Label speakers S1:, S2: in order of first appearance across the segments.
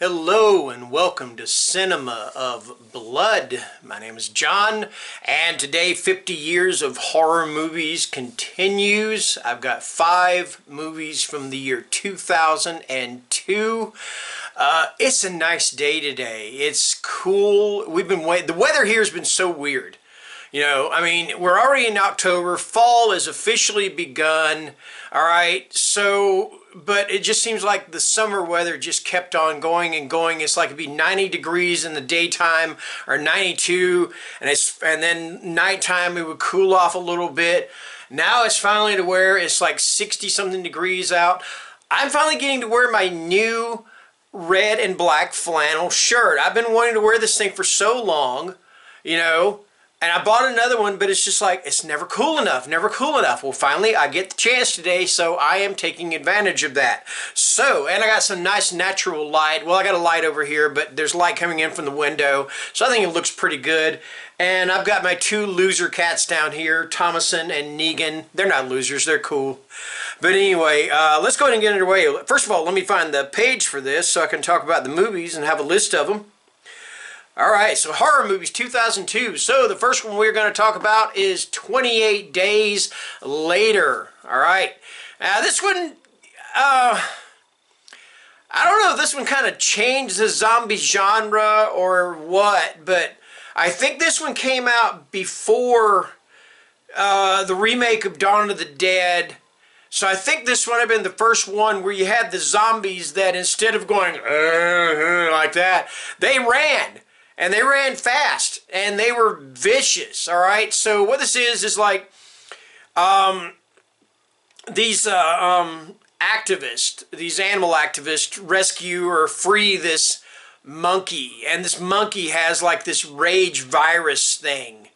S1: Hello and welcome to Cinema of Blood. My name is John, and today 50 years of horror movies continues. I've got 5 movies from the year 2002. It's a nice day today. It's cool. The weather here has been so weird. We're already in October. Fall has officially begun. All right, but it just seems like the summer weather just kept on going and going. It's like it'd be 90 degrees in the daytime or 92, and then nighttime it would cool off a little bit. Now it's finally to where it's like 60 something degrees out. I'm finally getting to wear my new red and black flannel shirt. I've been wanting to wear this thing for so long, and I bought another one, but it's just like, it's never cool enough, never cool enough. Well, finally, I get the chance today, so I am taking advantage of that. And I got some nice natural light. Well, I got a light over here, but there's light coming in from the window, so I think it looks pretty good. And I've got my 2 loser cats down here, Thomason and Negan. They're not losers, they're cool. But anyway, let's go ahead and get underway. First of all, let me find the page for this so I can talk about the movies and have a list of them. Alright, so horror movies 2002. So the first one we're going to talk about is 28 Days Later. Alright, now this one, I don't know if this one kind of changed the zombie genre or what, but I think this one came out before the remake of Dawn of the Dead. So I think this one had been the first one where you had the zombies that instead of going like that, they ran. And they ran fast, and they were vicious, all right? So what this is like these activists, these animal activists rescue or free this monkey, and this monkey has like this rage virus thing,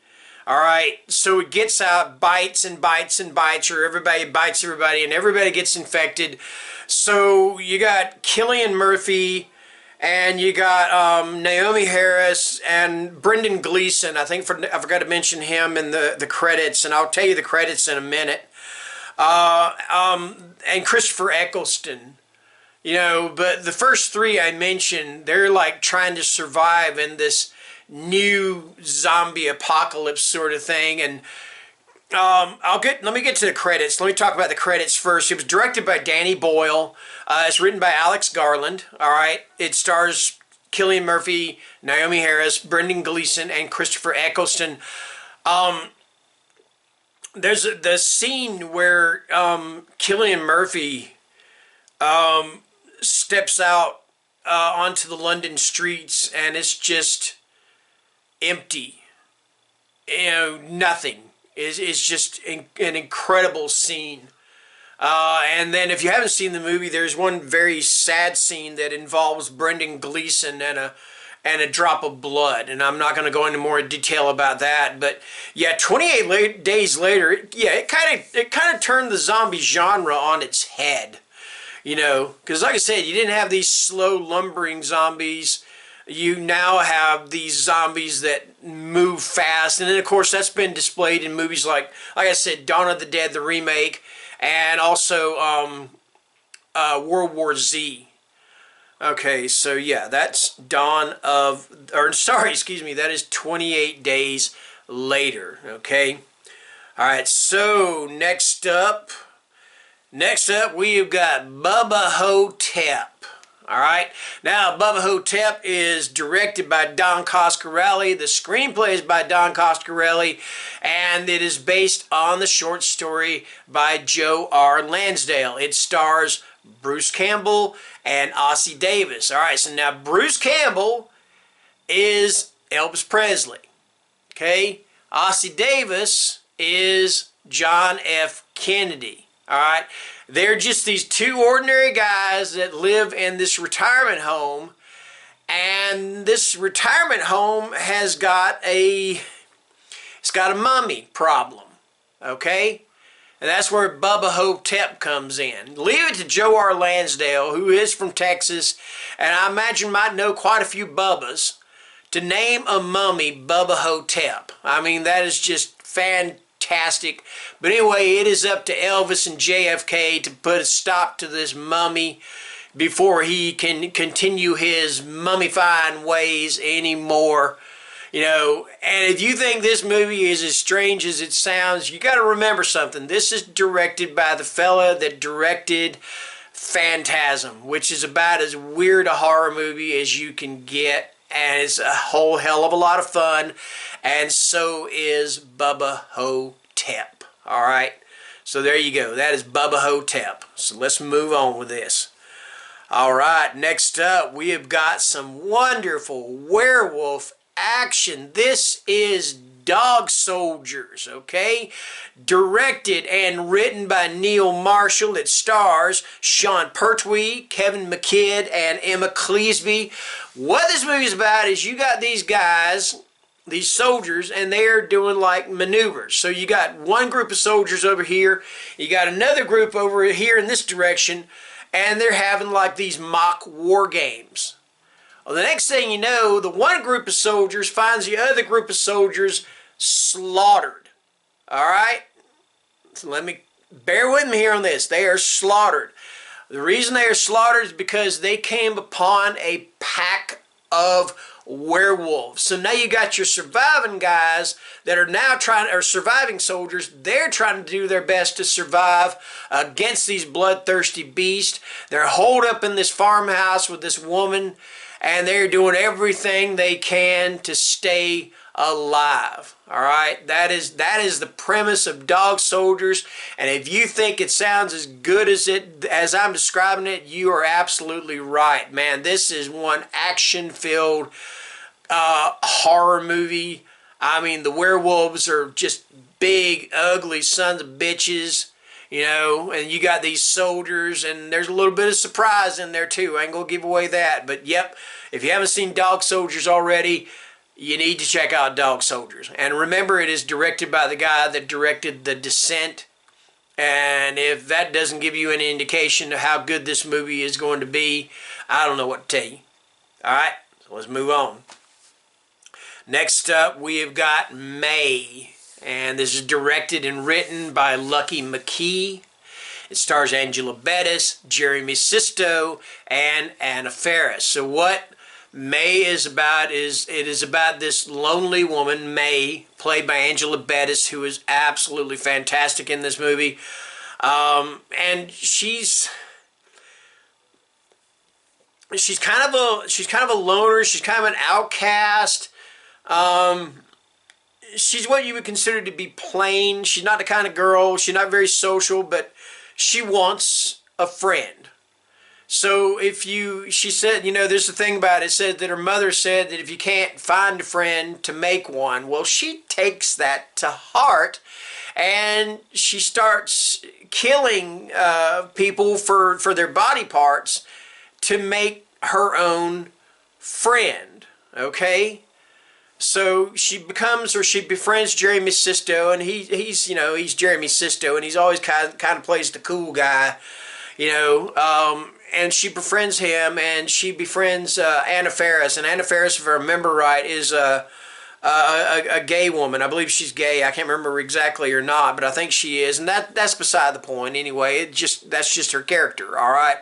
S1: all right? So it gets out, bites and bites and bites, or everybody bites everybody, and everybody gets infected. So you got Cillian Murphy, and you got Naomi Harris and Brendan Gleeson. I forgot to mention him in the credits, and I'll tell you the credits in a minute. And Christopher Eccleston. But the first 3 I mentioned, they're like trying to survive in this new zombie apocalypse sort of thing. And let me get to the credits. Let me talk about the credits first. It was directed by Danny Boyle. It's written by Alex Garland. All right. It stars Cillian Murphy, Naomi Harris, Brendan Gleeson, and Christopher Eccleston. There's the scene where Cillian Murphy steps out onto the London streets, and it's just empty. Nothing. It's just an incredible scene. And then if you haven't seen the movie, there's one very sad scene that involves Brendan Gleeson and a drop of blood. And I'm not going to go into more detail about that. But yeah, 28 Days Later, it kind of turned the zombie genre on its head. Because like I said, you didn't have these slow lumbering zombies. You now have these zombies that move fast, and then of course that's been displayed in movies like I said, Dawn of the Dead, the remake, and also World War Z. Okay, so yeah, that's that is 28 Days Later. Okay, all right. So next up, we've got Bubba Ho-tep. All right. Now, Bubba Ho-tep is directed by Don Coscarelli. The screenplay is by Don Coscarelli, and it is based on the short story by Joe R. Lansdale. It stars Bruce Campbell and Ossie Davis. All right. So now Bruce Campbell is Elvis Presley. Okay. Ossie Davis is John F. Kennedy. All right. They're just these 2 ordinary guys that live in this retirement home, and this retirement home has got a mummy problem, okay? And that's where Bubba Ho-tep comes in. Leave it to Joe R. Lansdale, who is from Texas, and I imagine might know quite a few Bubbas, to name a mummy Bubba Ho-tep. I mean, that is just fantastic. But anyway, it is up to Elvis and JFK to put a stop to this mummy before he can continue his mummifying ways anymore. You know, and if you think this movie is as strange as it sounds, you got to remember something. This is directed by the fella that directed Phantasm, which is about as weird a horror movie as you can get, and it's a whole hell of a lot of fun, and so is Bubba Ho-tep. All right, so there you go. That is Bubba Ho-tep. So let's move on with this. All right, next up, we have got some wonderful werewolf action. This is Dog Soldiers, okay? Directed and written by Neil Marshall. It stars Sean Pertwee, Kevin McKidd, and Emma Cleesby. What this movie is about is you got these guys, these soldiers, and they're doing like maneuvers. So you got one group of soldiers over here, you got another group over here in this direction, and they're having like these mock war games. Well, the next thing you know, the one group of soldiers finds the other group of soldiers slaughtered. All right? So bear with me here on this. They are slaughtered. The reason they are slaughtered is because they came upon a pack of werewolves. So now you got your surviving guys that are now surviving soldiers. They're trying to do their best to survive against these bloodthirsty beasts. They're holed up in this farmhouse with this woman, and they're doing everything they can to stay alive. All right, that is the premise of Dog Soldiers, and if you think it sounds as good as I'm describing it, you are absolutely right, man. This is one action-filled horror movie. I mean, the werewolves are just big, ugly sons of bitches. You know, and you got these soldiers, and there's a little bit of surprise in there too. I ain't gonna give away that, but yep, if you haven't seen Dog Soldiers already, you need to check out Dog Soldiers. And remember, it is directed by the guy that directed The Descent, and if that doesn't give you any indication of how good this movie is going to be, I don't know what to tell you. Alright, so let's move on. Next up, we have got May. And this is directed and written by Lucky McKee. It stars Angela Bettis, Jeremy Sisto, and Anna Faris. So what May is about is about this lonely woman, May, played by Angela Bettis, who is absolutely fantastic in this movie. And she's kind of a loner. She's kind of an outcast. She's what you would consider to be plain. She's not the kind of girl. She's not very social, but she wants a friend. So she said, you know, there's a thing about it. It said that her mother said that if you can't find a friend, to make one. Well, she takes that to heart, and she starts killing people for their body parts to make her own friend. Okay? So she befriends Jeremy Sisto, and he's Jeremy Sisto, and he's always kind of plays the cool guy, you know. And she befriends him, and she befriends Anna Faris, and Anna Faris, if I remember right, is a gay woman. I believe she's gay. I can't remember exactly or not, but I think she is, and that's beside the point anyway. That's just her character. All right.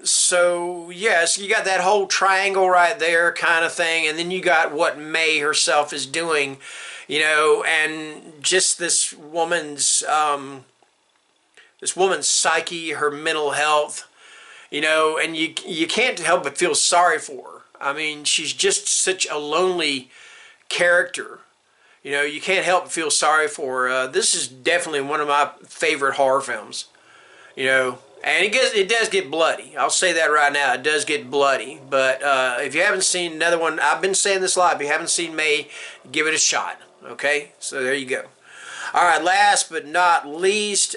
S1: So, yes, you got that whole triangle right there kind of thing, and then you got what May herself is doing, you know, and just this woman's psyche, her mental health, you know, and you can't help but feel sorry for her. I mean, she's just such a lonely character. You know, you can't help but feel sorry for her. This is definitely one of my favorite horror films, you know. And it does get bloody. I'll say that right now. It does get bloody. But if you haven't seen another one, I've been saying this a lot. If you haven't seen May, give it a shot. Okay? So there you go. All right, last but not least,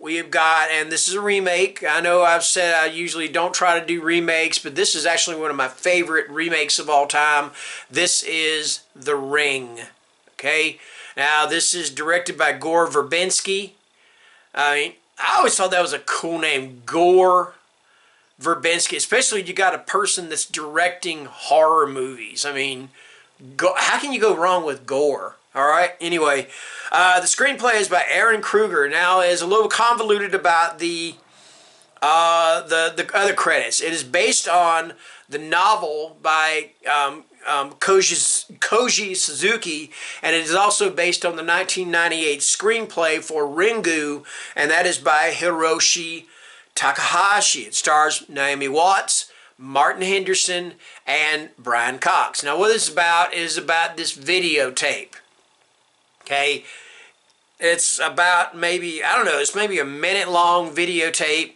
S1: we have got, and this is a remake. I know I've said I usually don't try to do remakes, but this is actually one of my favorite remakes of all time. This is The Ring. Okay? Now, this is directed by Gore Verbinski. I always thought that was a cool name, Gore Verbinski, especially you got a person that's directing horror movies. I mean, how can you go wrong with gore? All right. Anyway, the screenplay is by Aaron Kruger. Now, is a little convoluted about the the other credits. It is based on the novel by Koji Suzuki, and it is also based on the 1998 screenplay for Ringu, and that is by Hiroshi Takahashi. It stars Naomi Watts, Martin Henderson, and Brian Cox. Now, what it's about is about this videotape. Okay, it's about maybe, I don't know, it's maybe a minute-long videotape,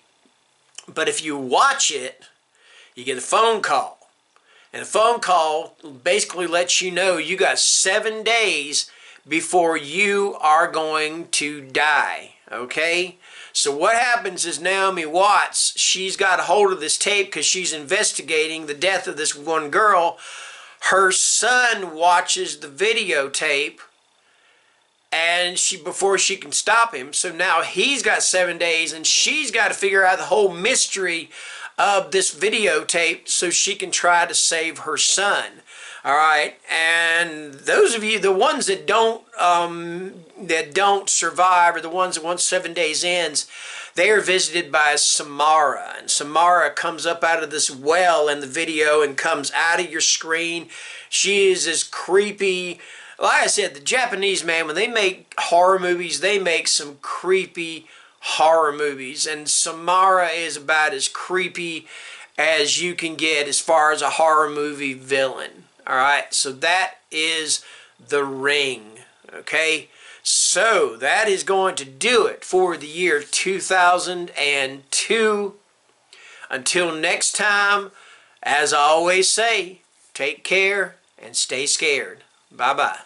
S1: but if you watch it, you get a phone call. And a phone call basically lets you know you got 7 days before you are going to die, okay? So what happens is Naomi Watts, she's got a hold of this tape because she's investigating the death of this one girl. Her son watches the videotape and before she can stop him. So now he's got 7 days and she's got to figure out the whole mystery of this videotape so she can try to save her son. All right, and those of you, the ones that don't survive, or the ones that once 7 days ends, they are visited by Samara, and Samara comes up out of this well in the video and comes out of your screen. She is as creepy. Like I said, the Japanese, man, when they make horror movies, they make some creepy horror movies, and Samara is about as creepy as you can get as far as a horror movie villain. All right, so that is The Ring. Okay, so that is going to do it for the year 2002. Until next time, as I always say, take care and stay scared. Bye-bye.